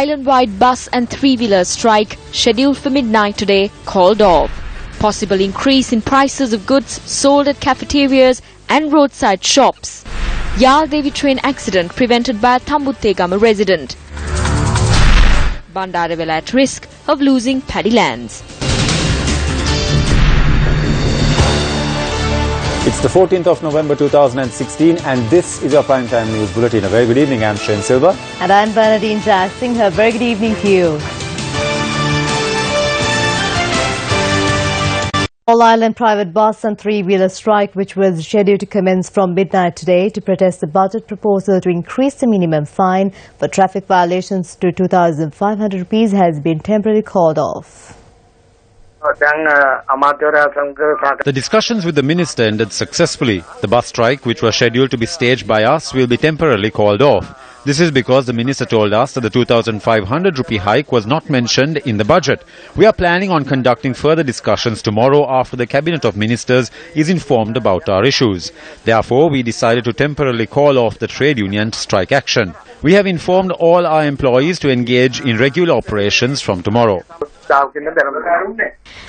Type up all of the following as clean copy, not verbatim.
Island-wide bus and three-wheeler strike scheduled for midnight today called off. Possible increase in prices of goods sold at cafeterias and roadside shops. Yaldevi train accident prevented by a Thambuttegama resident. Bandarawala at risk of losing paddy lands. It's the 14th of November 2016 and this is your primetime news bulletin. A very good evening. I'm Shane Silva. And I'm Bernadine Jassing. A very good evening to you. All-island private bus and three-wheeler strike, which was scheduled to commence from midnight today to protest the budget proposal to increase the minimum fine for traffic violations to ₹2,500, has been temporarily called off. The discussions with the minister ended successfully. The bus strike, which was scheduled to be staged by us, will be temporarily called off. This is because the minister told us that the ₹2,500 hike was not mentioned in the budget. We are planning on conducting further discussions tomorrow after the Cabinet of Ministers is informed about our issues. Therefore, we decided to temporarily call off the trade union strike action. We have informed all our employees to engage in regular operations from tomorrow.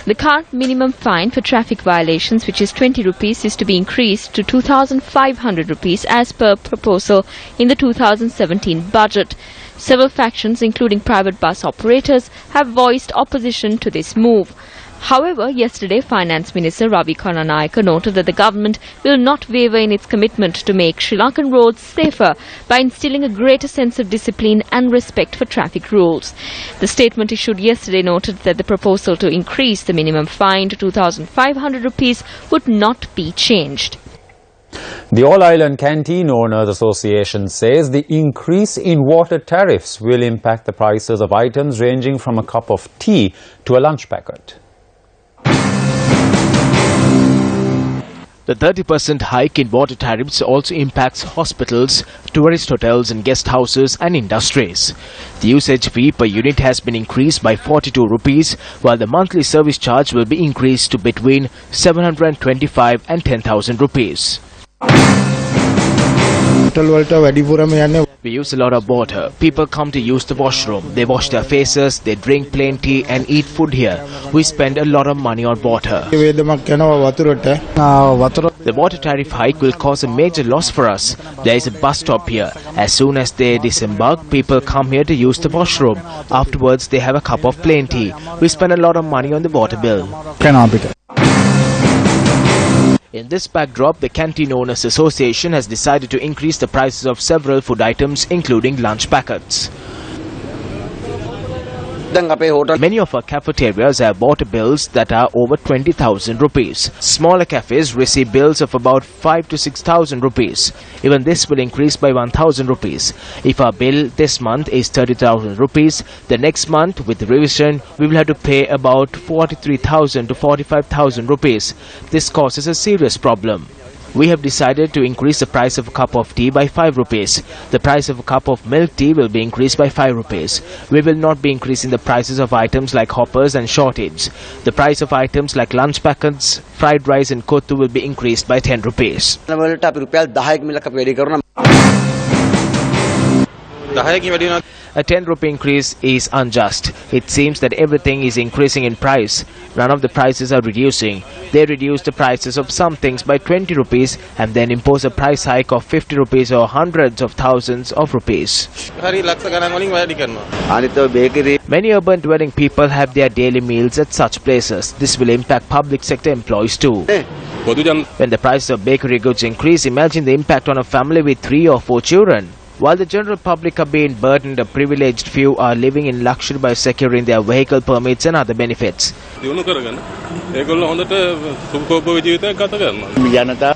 The current minimum fine for traffic violations, which is ₹20, is to be increased to ₹2,500 as per proposal in the 2017 budget. Several factions, including private bus operators, have voiced opposition to this move. However, yesterday, Finance Minister Ravi Karnanayake noted that the government will not waver in its commitment to make Sri Lankan roads safer by instilling a greater sense of discipline and respect for traffic rules. The statement issued yesterday noted that the proposal to increase the minimum fine to ₹2,500 would not be changed. The All-Island Canteen Owners Association says the increase in water tariffs will impact the prices of items ranging from a cup of tea to a lunch packet. The 30% hike in water tariffs also impacts hospitals, tourist hotels and guest houses and industries. The usage fee per unit has been increased by ₹42, while the monthly service charge will be increased to between ₹725 and ₹10,000. We use a lot of water. People come to use the washroom. They wash their faces, they drink plain tea and eat food here. We spend a lot of money on water. The water tariff hike will cause a major loss for us. There is a bus stop here. As soon as they disembark, people come here to use the washroom. Afterwards, they have a cup of plain tea. We spend a lot of money on the water bill. In this backdrop, the Canteen Owners Association has decided to increase the prices of several food items, including lunch packets. Many of our cafeterias have water bills that are over ₹20,000. Smaller cafes receive bills of about ₹5,000 to ₹6,000. Even this will increase by ₹1,000. If our bill this month is ₹30,000, the next month with revision we will have to pay about ₹43,000 to ₹45,000. This causes a serious problem. We have decided to increase the price of a cup of tea by ₹5. The price of a cup of milk tea will be increased by ₹5. We will not be increasing the prices of items like hoppers and shortage. The price of items like lunch packets, fried rice and kottu will be increased by ₹10. A ₹10 increase is unjust. It seems that everything is increasing in price. None of the prices are reducing. They reduce the prices of some things by ₹20 and then impose a price hike of ₹50 or hundreds of thousands of rupees. Many urban dwelling people have their daily meals at such places. This will impact public sector employees too. When the price of bakery goods increase, imagine the impact on a family with 3 or 4 children. While the general public are being burdened, a privileged few are living in luxury by securing their vehicle permits and other benefits.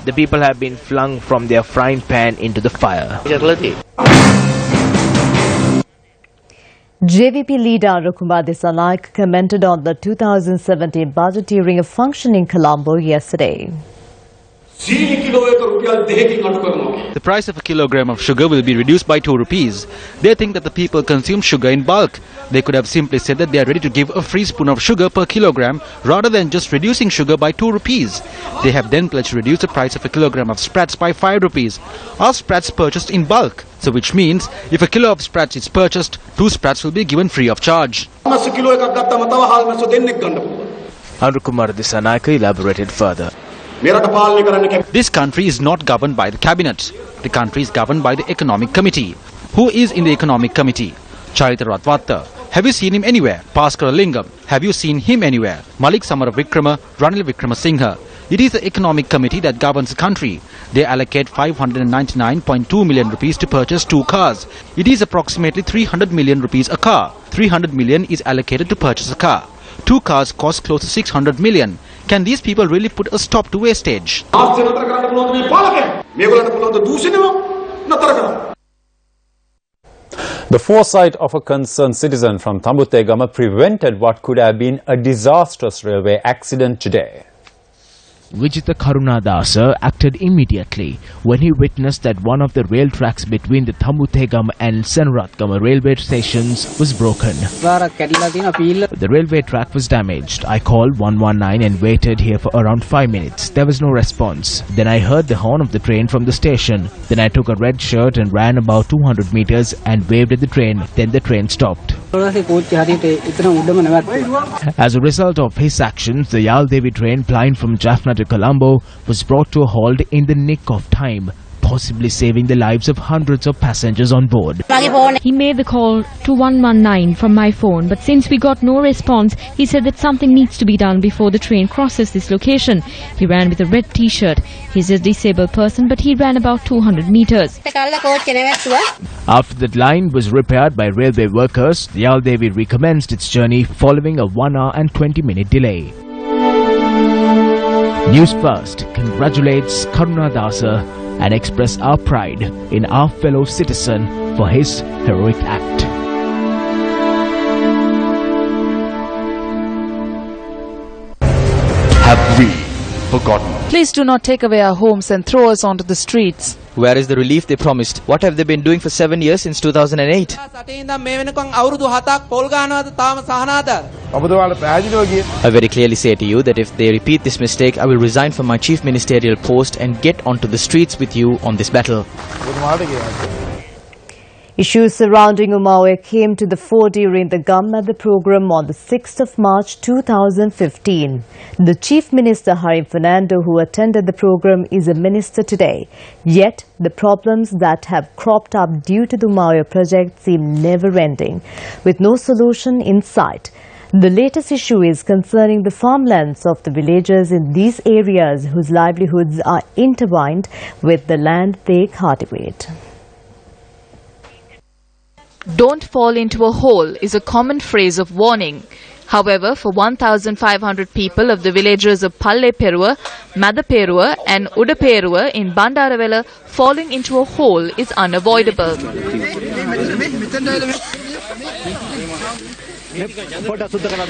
The people have been flung from their frying pan into the fire. JVP leader Rukumar Dissanayake commented on the 2017 budget during a function in Colombo yesterday. The price of a kilogram of sugar will be reduced by 2 rupees. They think that the people consume sugar in bulk. They could have simply said that they are ready to give a free spoon of sugar per kilogram rather than just reducing sugar by 2 rupees. They have then pledged to reduce the price of a kilogram of sprats by 5 rupees. Are sprats purchased in bulk? So which means if a kilo of sprats is purchased, 2 sprats will be given free of charge. Anukumar Disanayake elaborated further. This country is not governed by the cabinet. The country is governed by the economic committee. Who is in the economic committee? Charita Ratwatta. Have you seen him anywhere? Bhaskara Lingam. Have you seen him anywhere? Malik Samaravikrama, Ranil Wickramasinghe. It is the economic committee that governs the country. They allocate 599.2 million rupees to purchase 2 cars. It is approximately 300 million rupees a car. 300 million is allocated to purchase a car. 2 cars cost close to 600 million. Can these people really put a stop to wastage? The foresight of a concerned citizen from Tambutegama prevented what could have been a disastrous railway accident today. Vijita Karunadasa acted immediately when he witnessed that one of the rail tracks between the Tambutegama and Senrathgama railway stations was broken. The railway track was damaged. I called 119 and waited here for around 5 minutes. There was no response. Then I heard the horn of the train from the station. Then I took a red shirt and ran about 200 meters and waved at the train. Then the train stopped. As a result of his actions, the Yaldevi train plying from Jaffna to Colombo was brought to a halt in the nick of time, possibly saving the lives of hundreds of passengers on board. He made the call to 119 from my phone, but since we got no response, he said that something needs to be done before the train crosses this location. He ran with a red t-shirt. He's a disabled person, but he ran about 200 meters. After the line was repaired by railway workers, the Yaldevi recommenced its journey following a 1 hour and 20-minute delay. Newsfirst congratulates Karunadasa and express our pride in our fellow citizen for his heroic act. Have we forgotten? Please do not take away our homes and throw us onto the streets. Where is the relief they promised? What have they been doing for 7 years since 2008? I very clearly say to you that if they repeat this mistake, I will resign from my chief ministerial post and get onto the streets with you on this battle. Issues surrounding Umaue came to the fore during the Gammadha program on the 6th of March 2015. The Chief Minister Harim Fernando, who attended the program, is a minister today. Yet, the problems that have cropped up due to the Umaue project seem never-ending, with no solution in sight. The latest issue is concerning the farmlands of the villagers in these areas whose livelihoods are intertwined with the land they cultivate. Don't fall into a hole is a common phrase of warning. However, for 1,500 people of the villages of Palle Perua, Madaperua and Udaperua in Bandaravela, falling into a hole is unavoidable.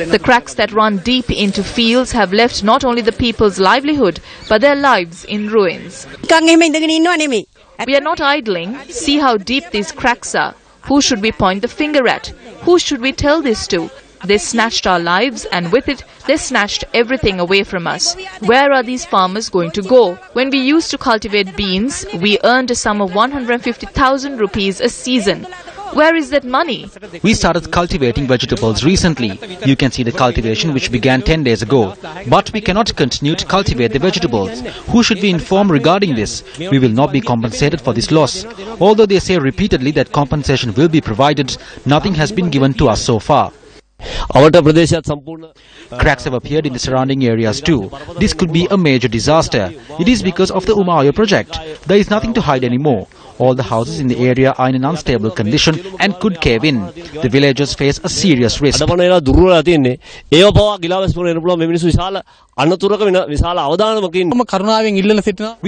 The cracks that run deep into fields have left not only the people's livelihood, but their lives in ruins. We are not idling. See how deep these cracks are. Who should we point the finger at? Who should we tell this to? They snatched our lives, and with it, they snatched everything away from us. Where are these farmers going to go? When we used to cultivate beans, we earned a sum of 150,000 rupees a season. Where is that money? We started cultivating vegetables recently. You can see the cultivation which began 10 days ago. But we cannot continue to cultivate the vegetables. Who should we inform regarding this? We will not be compensated for this loss. Although they say repeatedly that compensation will be provided, nothing has been given to us so far. Cracks have appeared in the surrounding areas too. This could be a major disaster. It is because of the Umaue project. There is nothing to hide anymore. All the houses in the area are in an unstable condition and could cave in. The villagers face a serious risk. We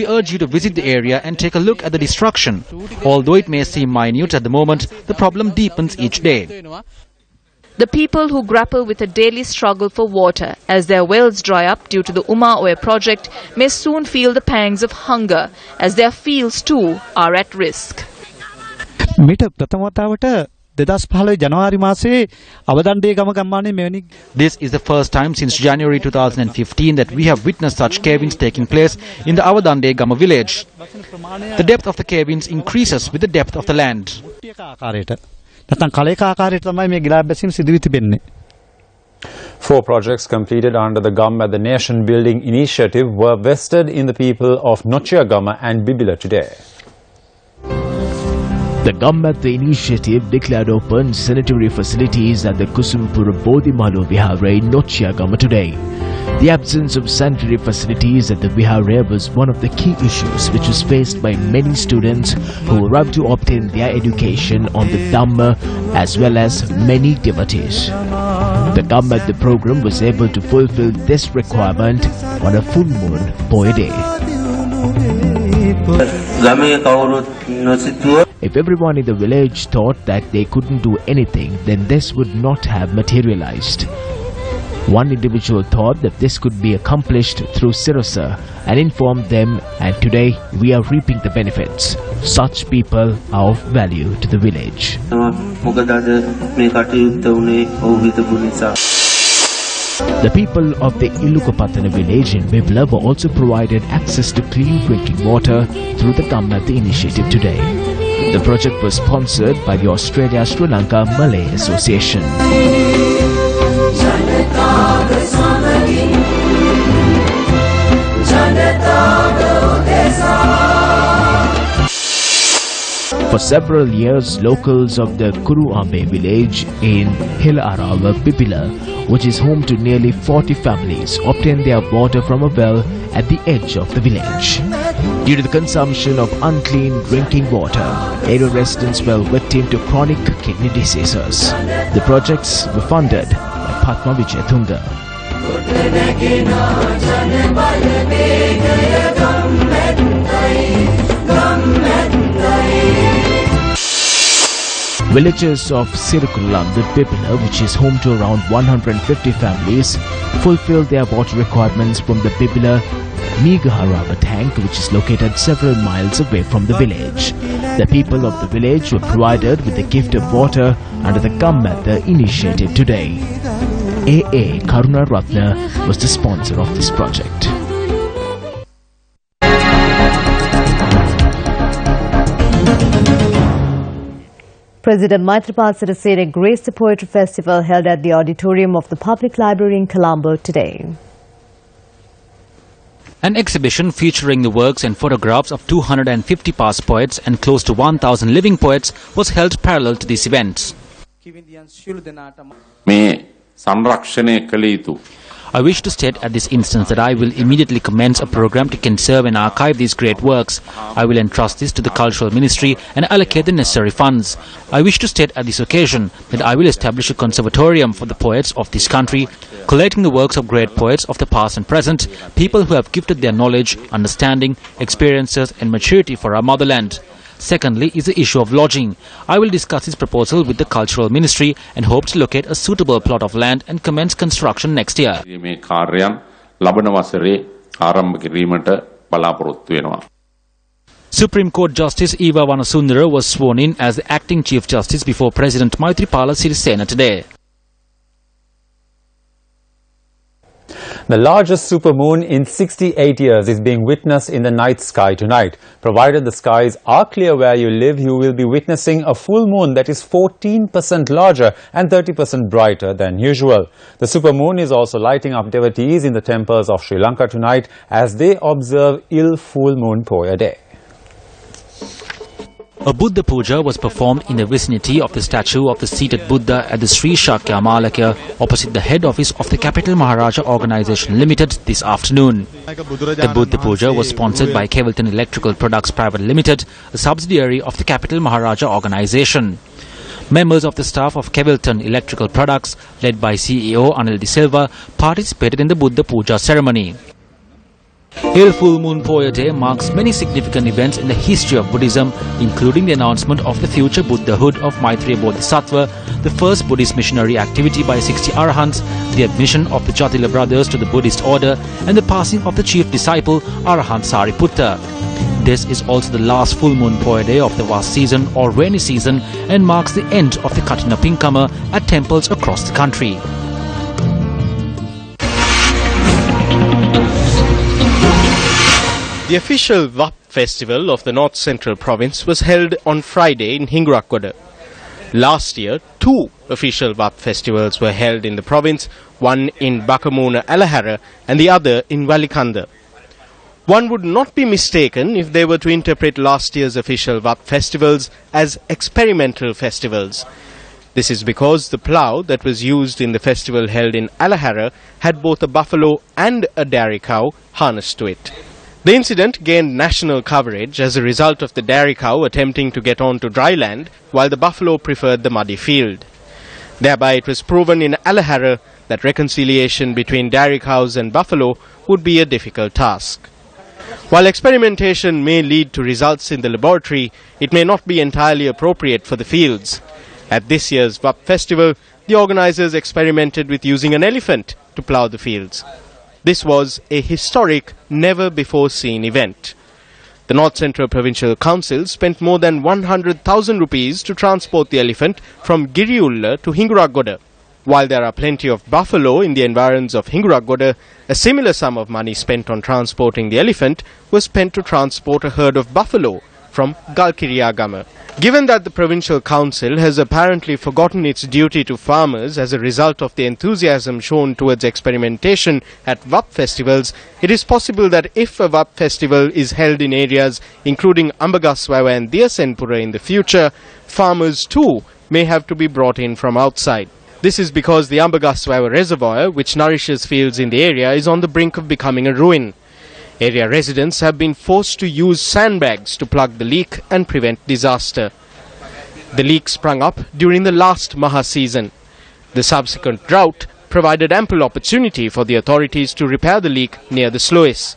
urge you to visit the area and take a look at the destruction. Although it may seem minute at the moment, the problem deepens each day. The people who grapple with a daily struggle for water as their wells dry up due to the Uma Oe project may soon feel the pangs of hunger as their fields too are at risk. This is the first time since January 2015 that we have witnessed such cave-ins taking place in the Avadande Gama village. The depth of the cave-ins increases with the depth of the land. 4 projects completed under the Gamma the Nation Building Initiative were vested in the people of Nochia Gama and Bibila today. The Gammat initiative declared open sanitary facilities at the Kusumpura Bodhimalu Vihara in Nochia today. The absence of sanitary facilities at the Vihara was one of the key issues which was faced by many students who arrived to obtain their education on the Dhamma as well as many devotees. The Gammat the program was able to fulfill this requirement on a full moon Poya day. If everyone in the village thought that they couldn't do anything, then this would not have materialized. One individual thought that this could be accomplished through Sirasa and informed them, and today we are reaping the benefits. Such people are of value to the village. The people of the Ilukapatana village in Bibla were also provided access to clean drinking water through the Gammat initiative today. The project was sponsored by the Australia-Sri Lanka Malay Association. For several years, locals of the Kuruambe village in Hilarawa, Bibila, which is home to nearly 40 families, obtain their water from a well at the edge of the village. Due to the consumption of unclean drinking water, area residents fell victim to chronic kidney diseases. The projects were funded by Padma Vijayatunga. Villagers of Sirukulam, the Bibila, which is home to around 150 families, fulfill their water requirements from the Bibila Megaharaba tank, which is located several miles away from the village. The people of the village were provided with the gift of water under the Gammatha initiative today. A.A. Karuna Ratna was the sponsor of this project. President Maithripala Sirisena graced the Poetry Festival held at the auditorium of the Public Library in Colombo today. An exhibition featuring the works and photographs of 250 past poets and close to 1,000 living poets was held parallel to this event. I wish to state at this instance that I will immediately commence a program to conserve and archive these great works. I will entrust this to the Cultural Ministry and allocate the necessary funds. I wish to state at this occasion that I will establish a conservatorium for the poets of this country, collating the works of great poets of the past and present, people who have gifted their knowledge, understanding, experiences and maturity for our motherland. Secondly is the issue of lodging. I will discuss this proposal with the Cultural Ministry and hope to locate a suitable plot of land and commence construction next year. Supreme Court Justice Eva Vanasundara was sworn in as the acting Chief Justice before President Maithripala Sirisena today. The largest supermoon in 68 years is being witnessed in the night sky tonight. Provided the skies are clear where you live, you will be witnessing a full moon that is 14% larger and 30% brighter than usual. The supermoon is also lighting up devotees in the temples of Sri Lanka tonight as they observe full moon Poya day. A Buddha Puja was performed in the vicinity of the statue of the seated Buddha at the Sri Shakya Malakya opposite the head office of the Capital Maharaja Organisation Limited this afternoon. The Buddha Puja was sponsored by Kevilton Electrical Products Private Limited, a subsidiary of the Capital Maharaja Organisation. Members of the staff of Kevilton Electrical Products, led by CEO Anil De Silva, participated in the Buddha Puja ceremony. Hail Full Moon Poya Day marks many significant events in the history of Buddhism, including the announcement of the future Buddhahood of Maitreya Bodhisattva, the first Buddhist missionary activity by 60 Arahants, the admission of the Jatila brothers to the Buddhist order, and the passing of the chief disciple Arahant Sariputta. This is also the last full moon Poya Day of the vast season or rainy season and marks the end of the Katina Pinkama at temples across the country. The official Vap festival of the North Central Province was held on Friday in Hingurakoda. Last year, 2 official Vap festivals were held in the province, one in Bakamuna Alahara and the other in Walikanda. One would not be mistaken if they were to interpret last year's official Vap festivals as experimental festivals. This is because the plough that was used in the festival held in Alahara had both a buffalo and a dairy cow harnessed to it. The incident gained national coverage as a result of the dairy cow attempting to get onto dry land while the buffalo preferred the muddy field. Thereby it was proven in Alahara that reconciliation between dairy cows and buffalo would be a difficult task. While experimentation may lead to results in the laboratory, it may not be entirely appropriate for the fields. At this year's Vap festival, the organizers experimented with using an elephant to plough the fields. This was a historic, never-before-seen event. The North Central Provincial Council spent more than 100,000 rupees to transport the elephant from Giriulla to Hinguragoda. While there are plenty of buffalo in the environs of Hinguragoda, a similar sum of money spent on transporting the elephant was spent to transport a herd of buffalo from Galkiriagama. Given that the Provincial Council has apparently forgotten its duty to farmers as a result of the enthusiasm shown towards experimentation at Vap festivals, it is possible that if a Vap festival is held in areas including Ambagaswawa and Diyasenpura in the future, farmers too may have to be brought in from outside. This is because the Ambagaswawa reservoir, which nourishes fields in the area, is on the brink of becoming a ruin. Area residents have been forced to use sandbags to plug the leak and prevent disaster. The leak sprung up during the last Maha season. The subsequent drought provided ample opportunity for the authorities to repair the leak near the sluice.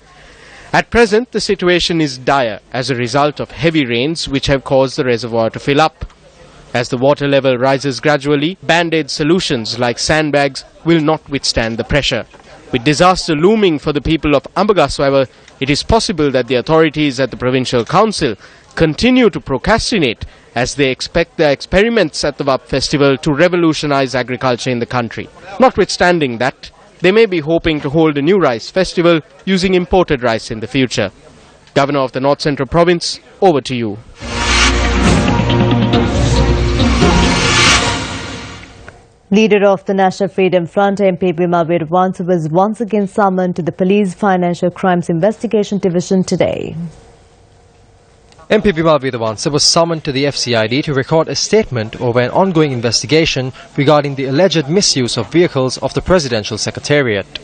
At present, the situation is dire as a result of heavy rains which have caused the reservoir to fill up. As the water level rises gradually, band-aid solutions like sandbags will not withstand the pressure. With disaster looming for the people of Ambagaswawa, it is possible that the authorities at the Provincial Council continue to procrastinate as they expect their experiments at the Vap festival to revolutionize agriculture in the country. Notwithstanding that, they may be hoping to hold a new rice festival using imported rice in the future. Governor of the North Central Province, over to you. Leader of the National Freedom Front, MP Bima Veeravansa, was once again summoned to the Police Financial Crimes Investigation Division today. MP Bima Veeravansa was summoned to the FCID to record a statement over an ongoing investigation regarding the alleged misuse of vehicles of the Presidential Secretariat.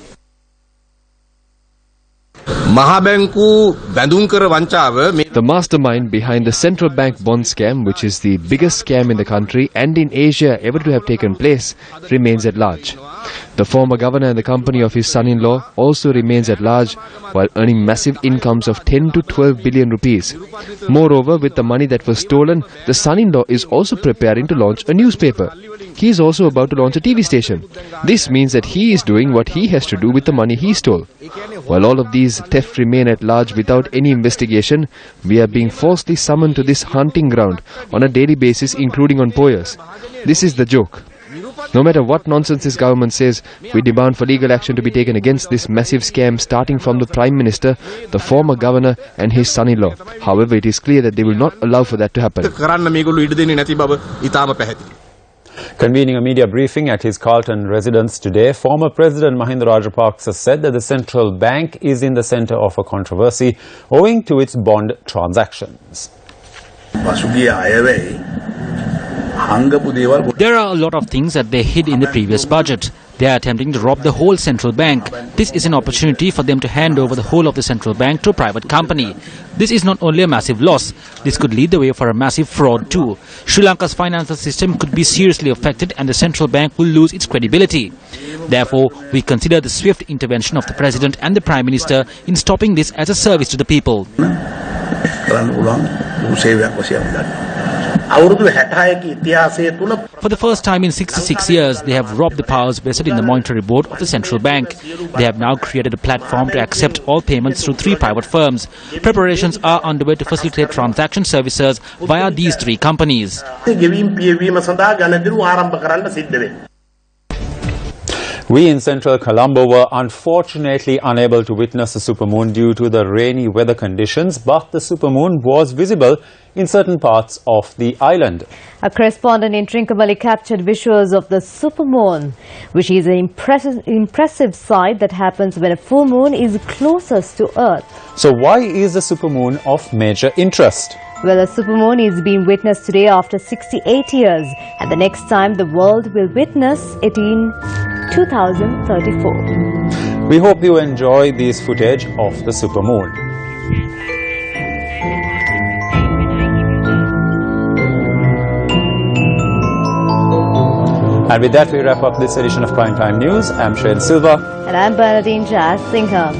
The mastermind behind the central bank bond scam, which is the biggest scam in the country and in Asia ever to have taken place, remains at large. The former governor and the company of his son-in-law also remains at large while earning massive incomes of 10 to 12 billion rupees. Moreover, with the money that was stolen, the son-in-law is also preparing to launch a newspaper. He is also about to launch a TV station. This means that he is doing what he has to do with the money he stole. While all of these thefts remain at large without any investigation, we are being falsely summoned to this hunting ground on a daily basis, including on Poyas. This is the joke. No matter what nonsense this government says, we demand for legal action to be taken against this massive scam, starting from the Prime Minister, the former governor and his son-in-law. However, it is clear that they will not allow for that to happen. Convening a media briefing at his Carlton residence today, former President Mahinda Rajapaksa said that the central bank is in the centre of a controversy owing to its bond transactions. There are a lot of things that they hid in the previous budget. They are attempting to rob the whole central bank. This is an opportunity for them to hand over the whole of the central bank to a private company. This is not only a massive loss, this could lead the way for a massive fraud too. Sri Lanka's financial system could be seriously affected and the central bank will lose its credibility. Therefore, we consider the swift intervention of the President and the Prime Minister in stopping this as a service to the people. For the first time in 66 years, they have robbed the powers vested in the Monetary Board of the Central Bank. They have now created a platform to accept all payments through 3 private firms. Preparations are underway to facilitate transaction services via these 3 companies. We in central Colombo were unfortunately unable to witness the supermoon due to the rainy weather conditions, but the supermoon was visible in certain parts of the island. A correspondent in Trincomalee captured visuals of the supermoon, which is an impressive sight that happens when a full moon is closest to Earth. So why is the supermoon of major interest? Well, a supermoon is being witnessed today after 68 years, and the next time the world will witness it in 2034. We hope you enjoy this footage of the supermoon. And with that, we wrap up this edition of Primetime News. I'm Shail Silva. And I'm Bernadine Jazz Singha.